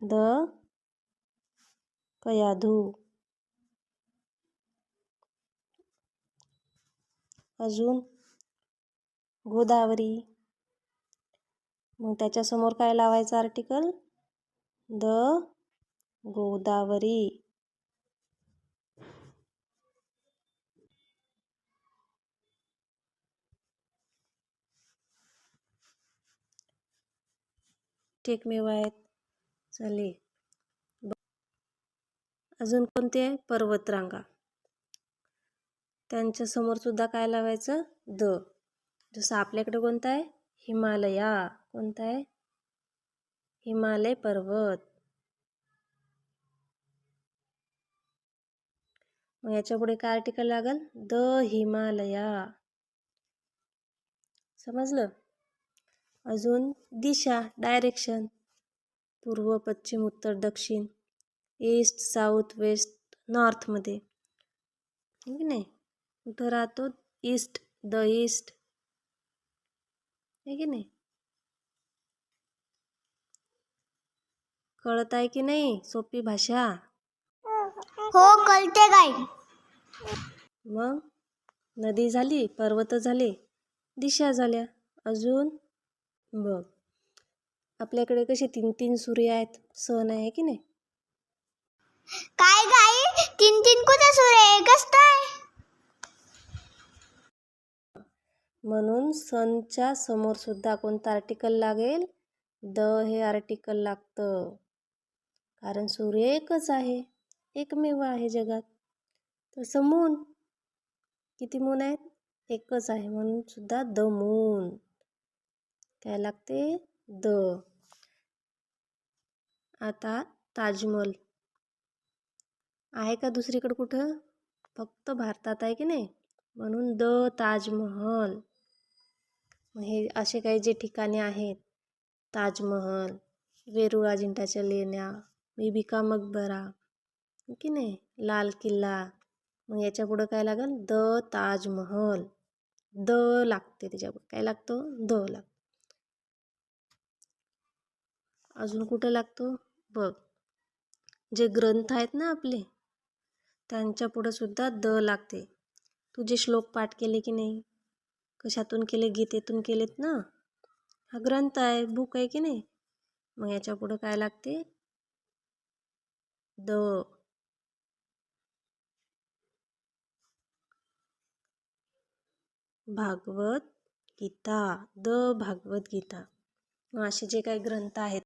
The Kayadhu. अजून गोदावरी. मग त्याच्यासमोर काय लावायचं आर्टिकल? द गोदावरी. टेकमेवा आहेत. चालेल. अजून कोणते? पर्वतरांगा. त्यांच्यासमोर सुद्धा काय लावायचं? द. जसं आपल्याकडे कोणतं आहे? हिमालया. कोणतं आहे? हिमालय पर्वत. मग याच्या पुढे काय आर्टिकल लागल? द हिमालया. समजलं? अजून दिशा, डायरेक्शन. पूर्व, पश्चिम, उत्तर, दक्षिण, ईस्ट, साऊथ, वेस्ट, नॉर्थमध्ये. ठीक नाही? कुठं राहतो? East, the east. आहे की नाही? कळत आहे की नाही? सोपी भाषा. हो कळते काय. मग नदी झाली, पर्वत झाले, दिशा झाल्या. अजून बघ, आपल्याकडे कसे 3-3 सूर्य आहेत, सण आहे की नाही? काय गाई 3-3 कुठे सूर्य एकच काय? म्हणून सणच्या समोर सुद्धा कोणतं आर्टिकल लागेल? द हे आर्टिकल लागतं. कारण सूर्य एकच आहे, एकमेव आहे जगात. तसं मून, किती मून आहेत? एकच आहे, म्हणून सुद्धा द मून. काय लागते? द. आता ताजमहल आहे का दुसरीकडे कुठं? फक्त भारतात आहे की नाही? म्हणून द ताजमहल. हे असे काही जे ठिकाणे आहेत, ताजमहल, वेरूळ अजिंठ्याच्या लेण्या, बीबी का मकबरा, की नाही, लाल किल्ला. मग याच्या पुढं काय लागेल? द ताजमहल. द लागते त्याच्यापुढे. काय लागतो? द लागतो. अजून कुठं लागतो? बघ, जे ग्रंथ आहेत ना आपले, त्यांच्या पुढं सुद्धा द लागते. तुझे श्लोक पाठ केले की नाही? कशातून केले? गीतेतून केलेत ना? हा ग्रंथ आहे, बुक आहे की नाही? मग याच्या पुढं काय लागते? द. भागवत गीता. द भागवत गीता. मग असे जे काही ग्रंथ आहेत